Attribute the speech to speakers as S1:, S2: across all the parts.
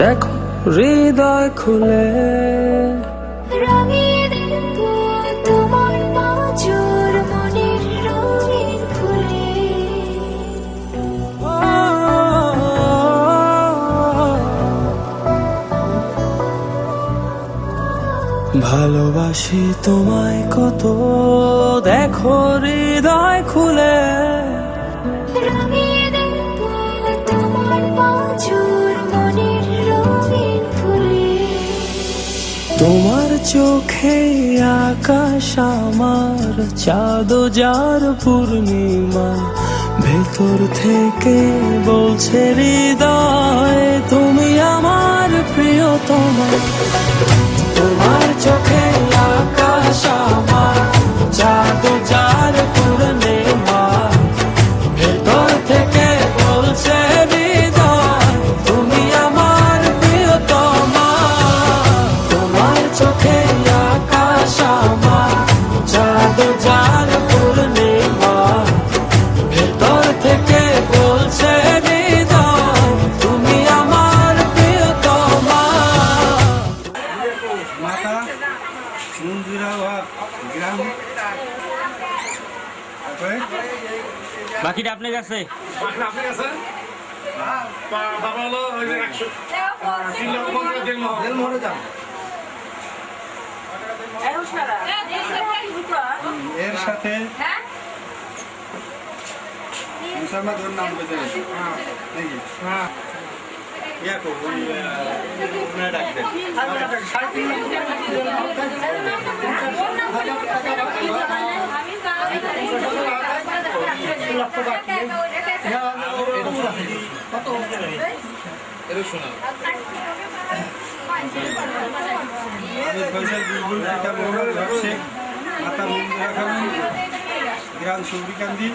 S1: দেখো হৃদয় খুলে
S2: রাঙিয়ে দেব তোমার পাঁজর মনের রঙিন ফুলে।
S1: ভালোবাসি তোমায় কত, দেখো হৃদয় খুলে
S2: রাঙিয়ে দেব তোমার পাঁজর মনের রঙিন ফুলে।
S1: তোমার চোখে আকাশ আমার, চাঁদ যার পূর্ণিমা, ভেতর থেকে বলছে হৃদয় তুমি আমার প্রিয়তমা। তোমার চোখে আকাশ আমার, চাঁদ যার পূর্ণিমা, ভেতর থেকে বলছে হৃদয় তুমি আমার প্রিয়তমা। তোমার চোখে আকাশ আমার, চাঁদ যার পূর্ণিমা, ভেতর থেকে বলছে হৃদয় তুমি আমার প্রিয়তমা।
S3: মাতা মন্দিরাবাদ গ্রাম।
S4: বাকিটা আপনার কাছে।
S3: আপনার কাছে বাবা হলো ওই যে 100 দেড়মোহরে যান। এর সাথে মুসামাদুর নাম বলতে নাকি ইয়া কো ওই ওনা ডাকতেন গ্রাম সৌরিকান্দি,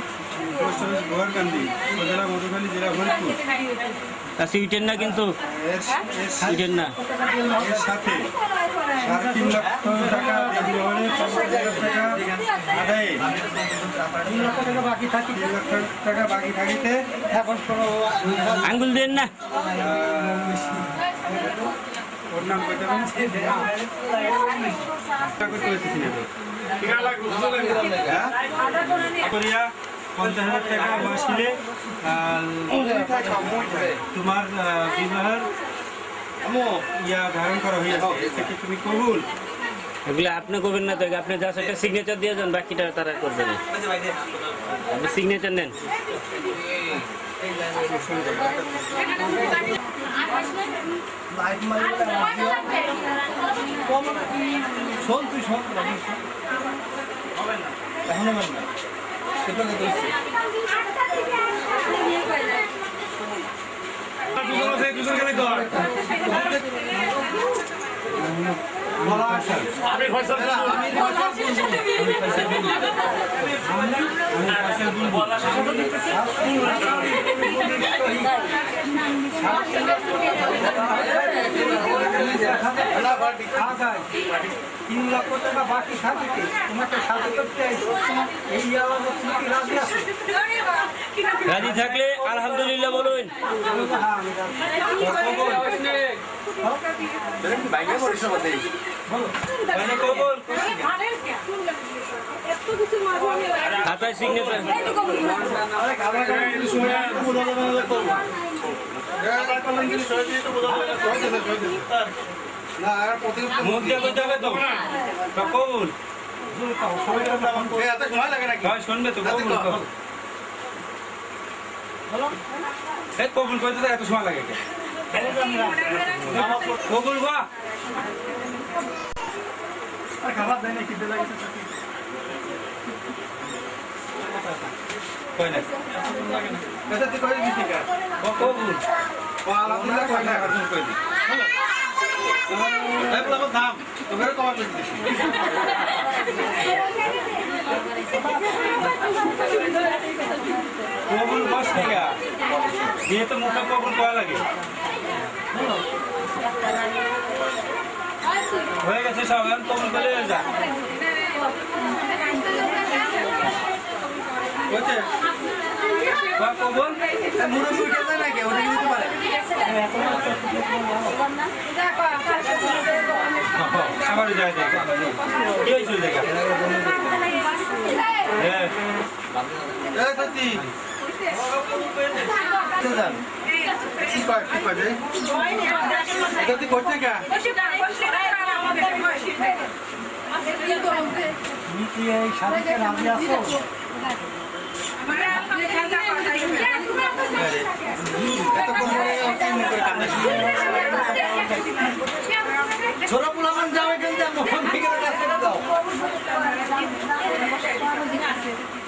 S3: পোস্ট অফিস গোয়ারকান্দি, উপজেলা মধুখালী, জেলা ফরিদপুর।
S4: সুইটের না কিন্তু সুইটের না।
S3: এর সাথে 3.5 লক্ষ টাকা দেনমোহরে 50,000 টাকা আদায়ে 3 লক্ষ টাকা বাকি থাকিতে এখন
S4: আঙ্গুল দেন না।
S3: ওর নাম কইতে হবে 50,000 টাকা মাসিলে তোমার বিবাহের ইয়া ধারণ করা হয়েছে। এতে তুমি কবুল?
S4: এগুলো আপনি করবেন না তো, আপনি জাস্ট একটা সিগনেচার দিয়ে যান, বাকিটা তারা করবে না। আপনি সিগনেচার নেন।
S3: তিন লক্ষ টাকা বাকি থাকে তোমাকে সাথে করতে এই
S4: রাজি থাকলে আলহামদুলিল্লাহ বলুন। খাতায় সিগনেচার
S3: মুখ দিয়ে করতে হবে তো কবুল সময় লাগে নাকি? শুনবে তো কবুল কবুল করতে এত সময় লাগে কবুল বা খাবার দেয় না কি লাগে কই না এটা তুই কই দিছিস কা কবুল আলহামদুলিল্লাহ কই না আর কই দি এই বলা দাম তোরে কমা দিছিস কবুল বস গয়া ये तो मुखा कबूल করা লাগে হয়ে গেছে সব এখন কবুল করে যা ওকে কবুল মুরব্বি উঠে যায় নাকি ওটা কি দিতে পারে আমার যায় দেখা কি হইছে দেখা এই ততি চল কি পাবে ততি করতে কা তুমি কি এই শাড়িতে রাজি আছো ছোট পুলামান যাবে কিন্তু মোহন থেকে কাছে দাও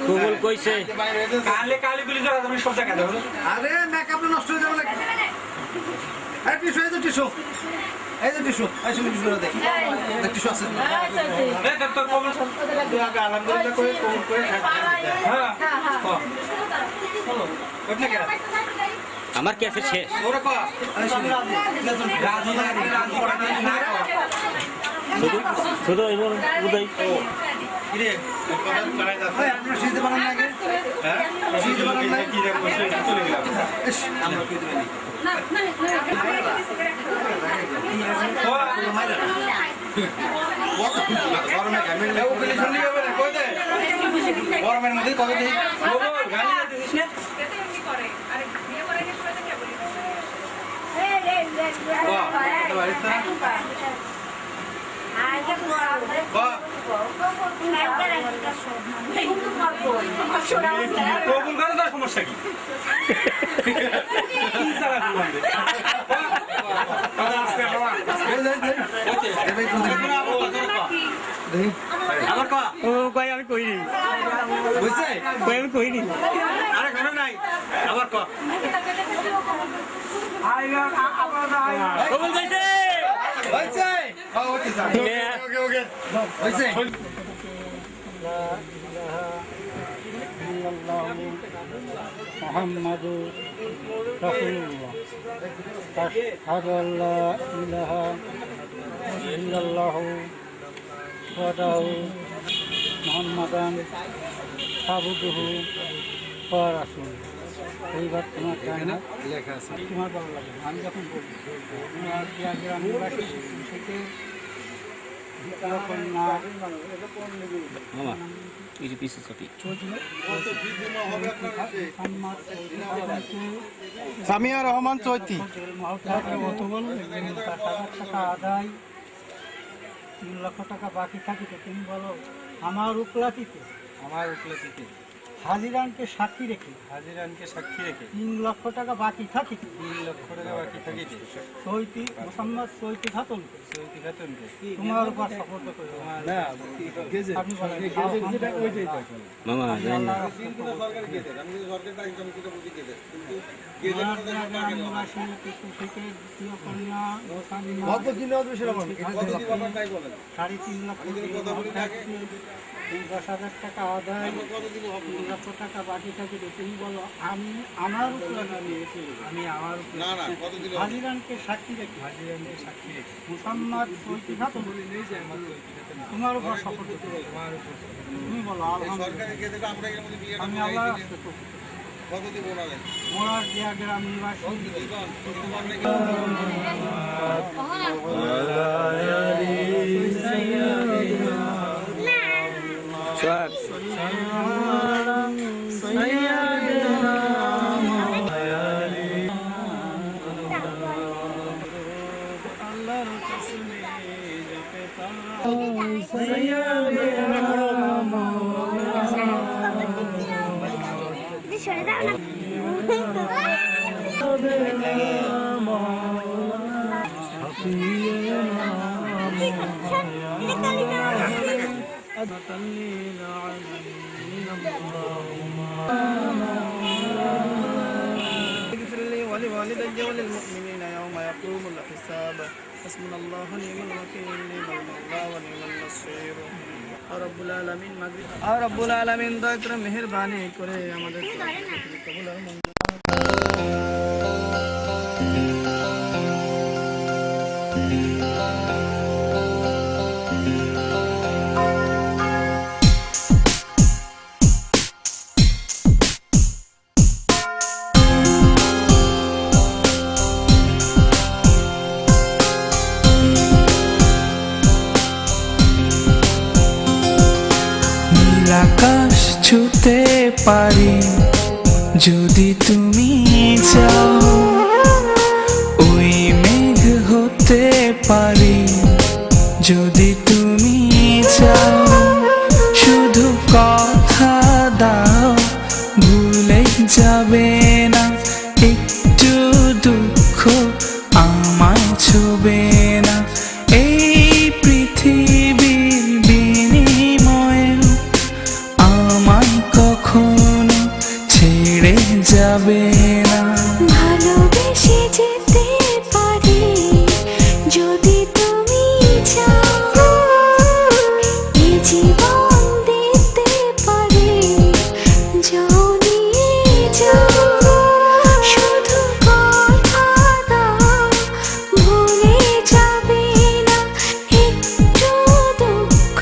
S4: কবুল কইছে
S3: কালে কালে গুলি জড়া তুমি সব জায়গা দাও আরে মেকআপ নষ্ট হয়ে যাবে না এই টিস্যু এই টিস্যু এই যে টিস্যু এই টিস্যু দে টিস্যু আছে এই ডাক্তার কবুল আগে আলহামদুলিল্লাহ কই কবুল কই হ্যাঁ হ্যাঁ চলো ওঠে কেন
S4: আমার ক্যাসেট শেষ
S3: ওরে কো রাজি না
S4: শুধু এবার উদয়
S3: কিরে কথা লড়াই যাচ্ছে আপনি সিদ্ধ বানান লাগে হ্যাঁ সিদ্ধ বানান লাগে কি রে বসে চলে গেলাম আমরা কই দিবেন গরমে গামিন লেও গলি শুনলি হবে না কই দে গরমের মধ্যে কবে দিই গালি না দিস না এমনি করে আরে বিয়ে করে কি করে কে বলি বাহ এটা বাড়িতে কবুল করে না সমস্যা কি
S4: আমি কইনি
S3: বুঝছে
S4: আমি কইনি
S3: আরে কোনো নাই আবার ক
S4: কবুল কইছে
S3: হইছে ওকে ওকে হইছে
S5: মুহাম্মাদু রাসূলুল্লাহ আশহাদু আল্লা ইলাহা ইল্লাল্লাহু ওয়াহদাহু মুহাম্মাদান আবদুহু ওয়া রাসূলুহু। এইবার তোমার জানা
S3: লেখা আছে
S5: তোমার ভালো লাগে আমি যখন বলি তোমার গ্রাম নিবাসী থেকে কন্যা
S4: মামা এই যে পিসি ছবি
S3: সামিয়া রহমান চৈতি
S5: অত বলো 7,000 টাকা আদায় 3 লক্ষ টাকা বাকি থাকিতে তুমি বলো আমার উপলাতিতে হাজিরানকে সাক্ষী রেখে 3 লক্ষ টাকা বাকি থাকিতে চৈতি মোহাম্মদ চৈতি খাতুনকে তোমার উপর শপথ করি আপনি বলেন
S4: মামা জানেন না
S5: সাড়ে 3 লক্ষ 10,000 টাকা আদায় 3 লক্ষ টাকা বাকি থাকে তুমি বলো আমি আমার হাজিরানকে সাক্ষী রেখে মুহাম্মদ চৈতি খাতুন তোমার উপর শপথ করি তুমি বলো আলহামদুলিল্লাহ আমি আল্লাহর রাস্তায় মোরার জিয়া গ্রাম নিবাসী
S6: ولوالدي وللمؤمنين يوم يقوم الحساب حسبنا الله ونعم الوكيل نعم المولى ونعم النصير রব্বুল আলামিন মাগরিব রব্বুল আলামিন দয়া করে মেহেরবানি করে আমাদের কবুল আর
S1: পারি যদি তুমি চাও, ওই মেঘ হতে পারি যদি তুমি চাও। শুধু কথা দাও ভুলে যাবে না, একটু দুঃখ আমায় ছোবে না। এই পৃথিবীর বিনিময়ে আমায় কখনো ছেড়ে যাবে না।
S2: ভালোবেসে যেতে পারি যদি তুমি চাও, এই জীবন দিতে পারি যাও দিয়ে যাও। শুধু কথা দাও ভুলে যাবে না, একটু দুঃখ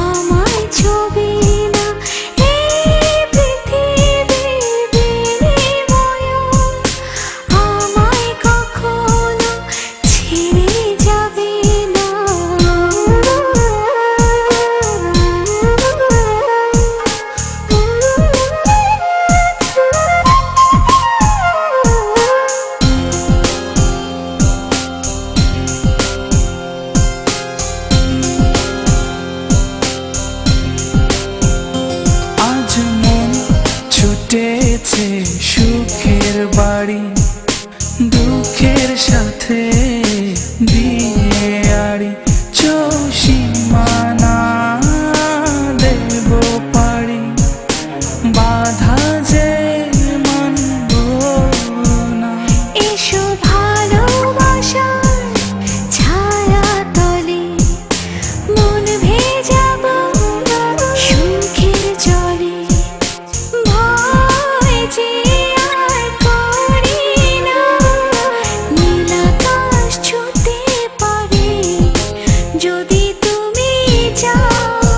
S2: আমায় ছোবে না। এই পৃথিবীর বিনিময়ে আমায় কখনো ছেড়ে যাবে না।
S1: আজ মন ছুটেছে সুখের বাড়ি, দুঃখের সাথে দিয়ে আড়ি। চৌসীমানা দেব পারি, বাধা যে মানব না।
S2: এসো ভালোবাসার ছায়া তলে মন ভেজাবো সুখের জলে। ভয় যে আর করি না, নীল আকাশ ছুঁতে পারি যদি তুমি চাও,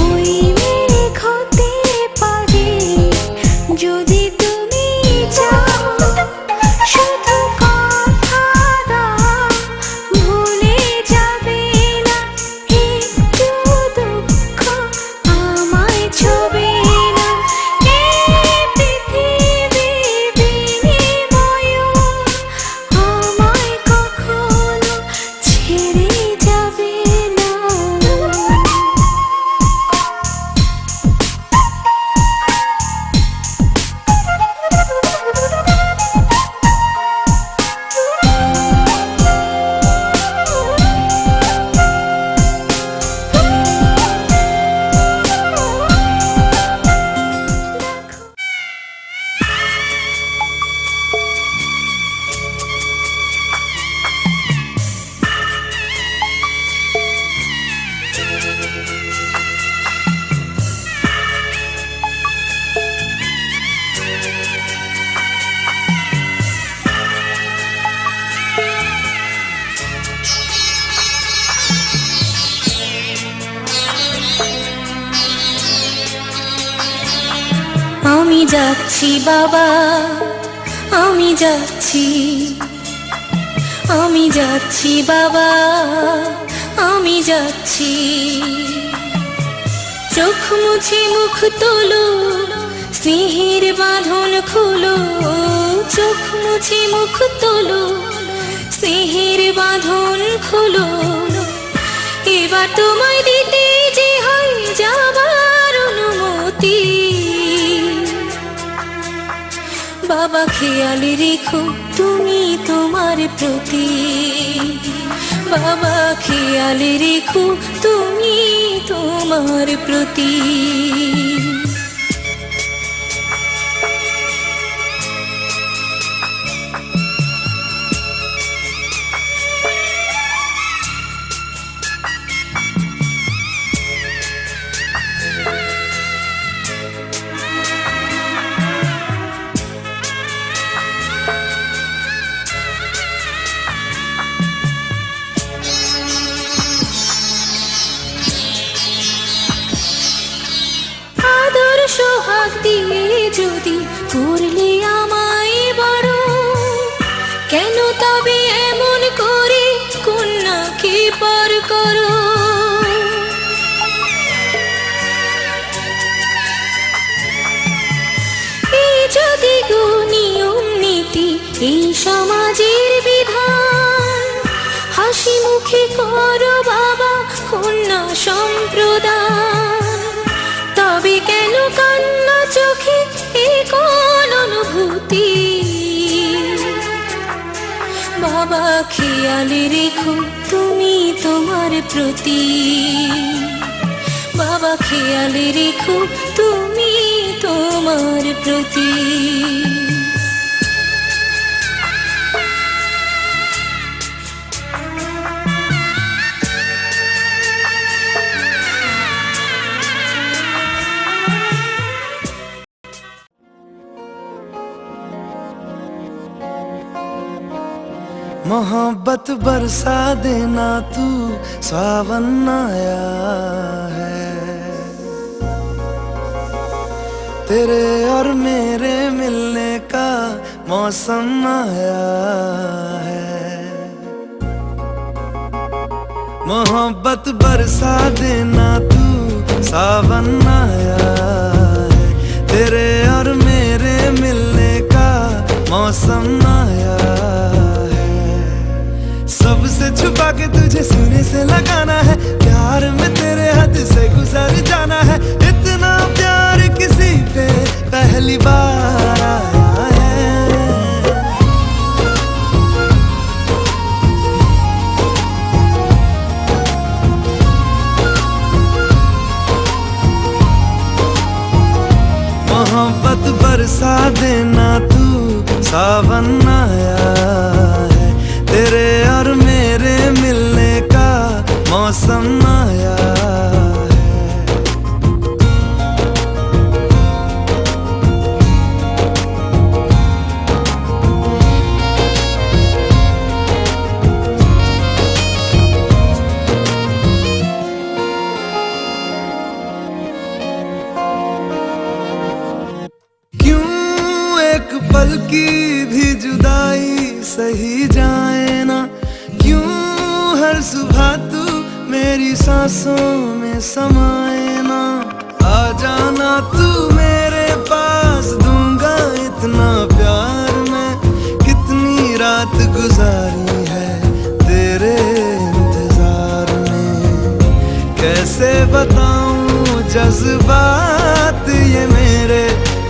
S2: ওই মেঘ হতে পারি যদি তুমি চাও। শুধু কথা দাও ভুলে যাবে না, একটু দুঃখ আমায় ছোবে না। এই পৃথিবীর বিনিময়ে আমায় কখনো ছেড়ে যাবে না। আমি যাচ্ছি বাবা, আমি যাচ্ছি, আমি যাচ্ছি বাবা, আমি যাচ্ছি। চোখ মুছে মুখ তোলো, স্নেহের বাঁধন খুলো। চোখ মুছে মুখ তোলো, স্নেহের বাঁধন খুলো। এবার তোমায় দিতে যে হয় যাবার অনুমতি। বাবা খেয়াল রেখো তুমি তোমার প্রতি, বাবা খেয়াল রেখো তুমি তোমার প্রতি। সোহাগ দিয়ে যদি করলে আমায় বড়, কেন তবে এমন করে কন্যাকে পর করো। এই সমাজের বিধান। হাসি মুখে করো বাবা কন্যা সম্প্রদান, তবে কেন কান্না চোখে এ কোন অনুভূতি? বাবা খেয়ালে রেখো তুমি তোমার প্রতি, বাবা খেয়ালে রেখো তুমি তোমার প্রতি।
S1: मोहब्बत बरसा देना तू सावन आया है, तेरे और मेरे मिलने का मौसम आया है। मोहब्बत बरसा देना तू सावन आया है, तेरे और मेरे मिलने का मौसम आया है। सबसे छुपा के तुझे सीने से लगाना है, प्यार में तेरे हद से गुजर जाना है। इतना प्यार किसी पे पहली बार आया है। मोहब्बत बरसा देना तू सावन आया है, तेरे और मेरे मिलने का मौसम आया है। क्यों एक पल की भी जुदाई सही जाए ना, क्यों हर सुबह तू मेरी सांसों में समाए ना। आ जाना तू मेरे पास, दूंगा इतना प्यार मैं। कितनी रात गुजारी है तेरे इंतजार में, कैसे बताऊं जज्बात ये मेरे।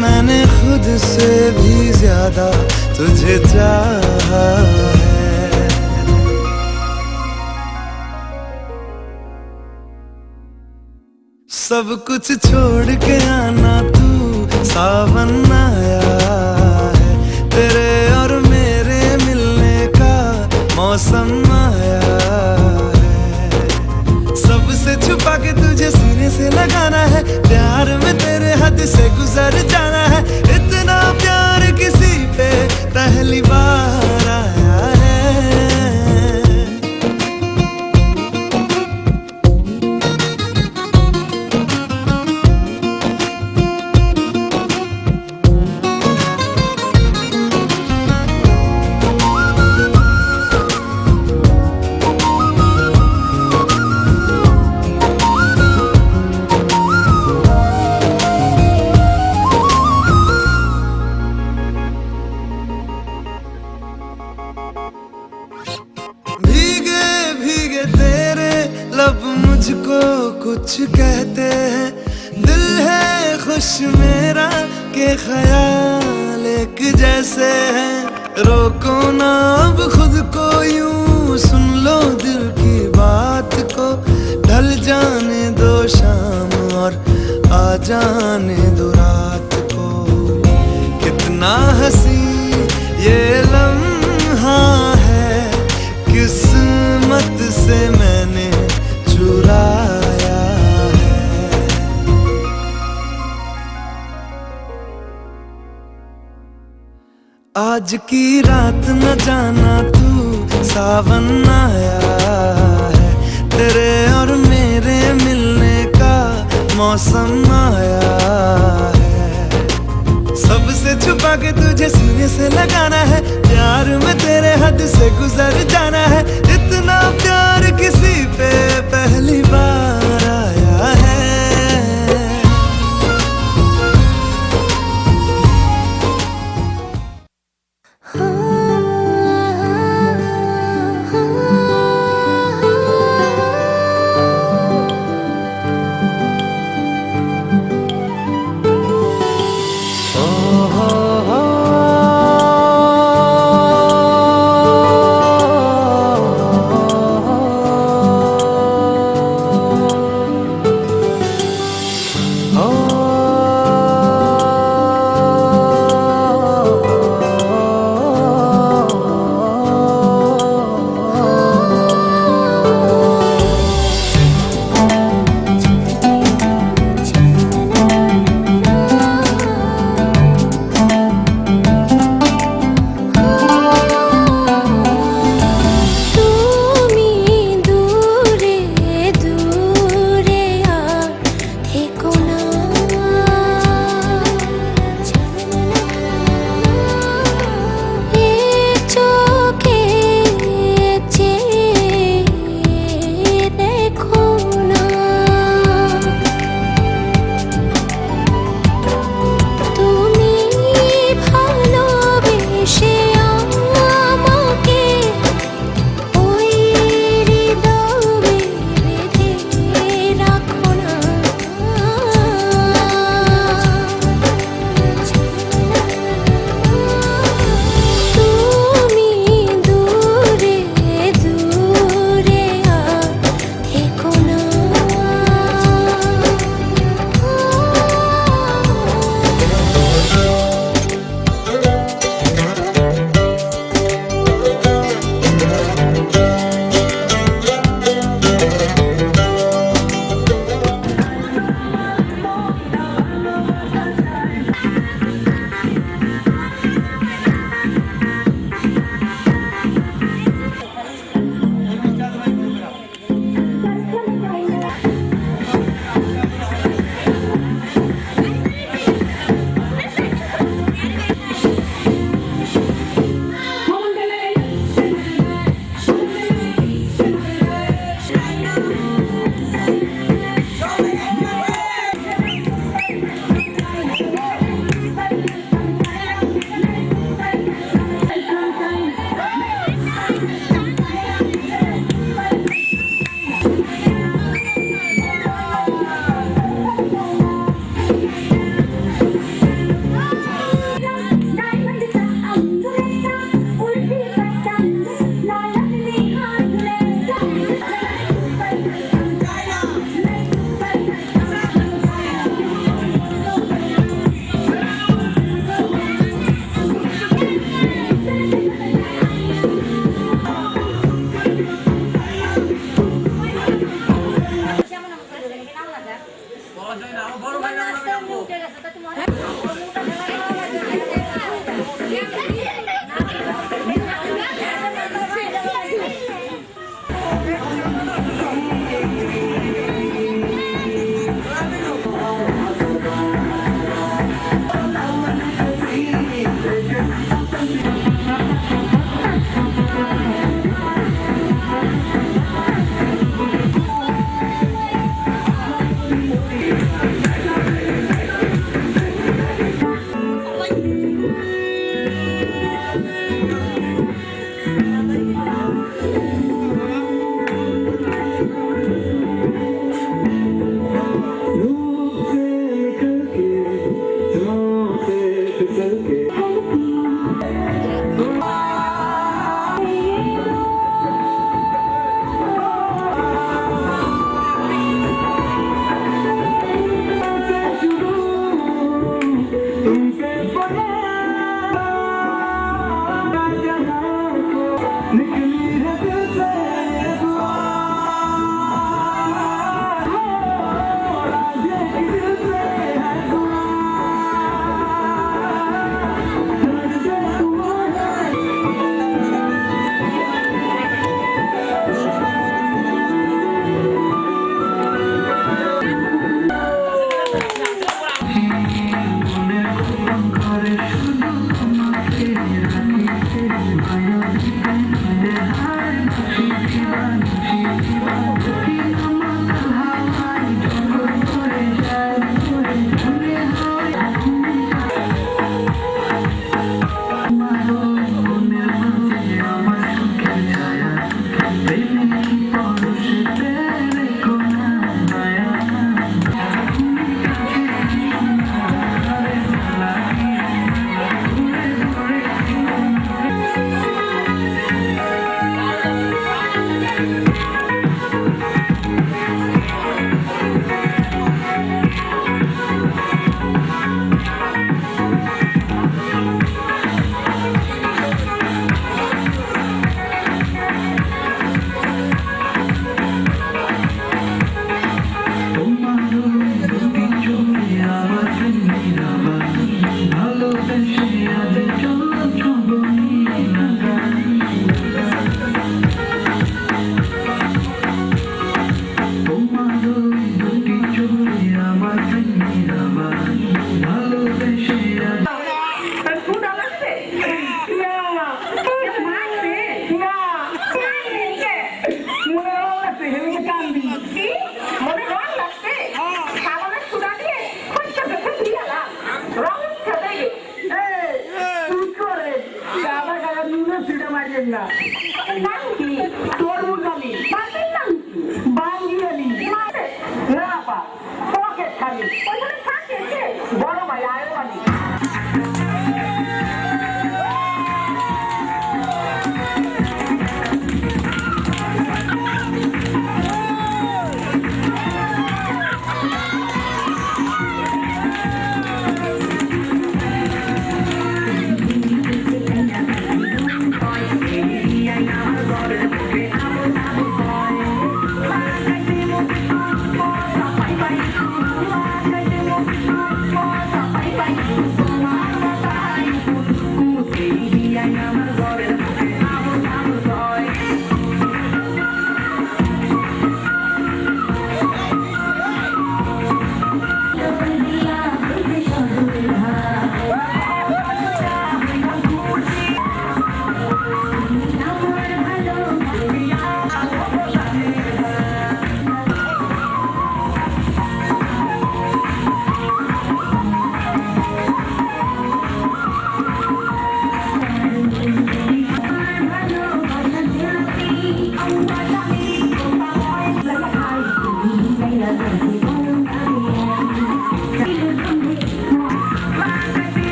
S1: मैंने खुद से भी ज्यादा तुझे चाहा है। सब कुछ छोड़ के आना तू सावन आया है, तेरे और मेरे मिलने का मौसम आया है। सबसे छुपा के तुझे सीने से लगाना है, प्यार में तेरे हद से गुजर जाना है। इतना प्यार किसी पे पहली बार आया है। भीगे भीगे तेरे लब मुझको कुछ कहते हैं, दिल है खुश मेरा के ख्याल एक जैसे हैं। रोको ना अब खुद को यूं, सुन लो दिल की बात को। ढल जाने दो शाम और आ जाने दो रात को। कितना हंसी ये लम्हा है, किस्मत से मैंने चुराया है। आज की रात न जाना तू सावन आया है, तेरे और मेरे मिलने का मौसम आया है। सबसे छुपा के तुझे सीने से लगाना है, प्यार में तेरे हद से गुजर जाना है। इतना प्यार किसी पे पहली बार आया है।
S2: हाँ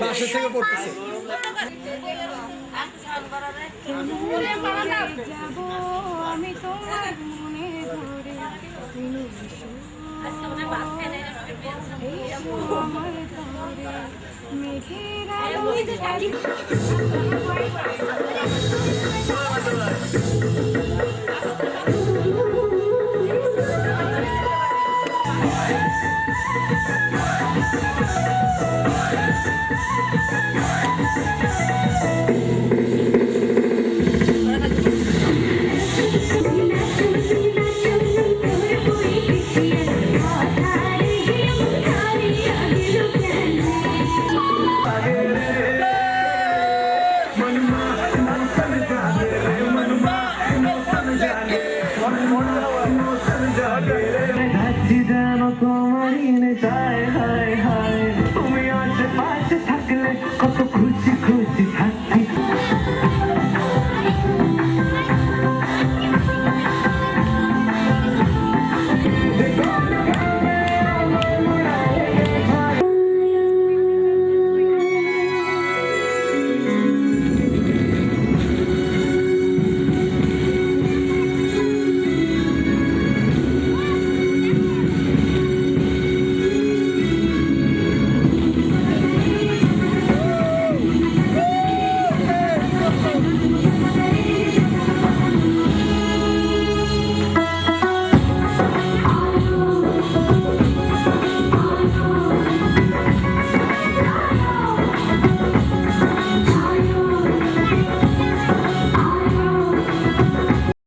S3: বাসা থেকে পড়তেছে
S7: যাবো আমি তোমার মনে ধরে আমার ধরে মেঘের
S1: তোমারই নেশায় হায় হায় তুমি আশেপাশে থাকলে কত খুশি খুশি থাকছি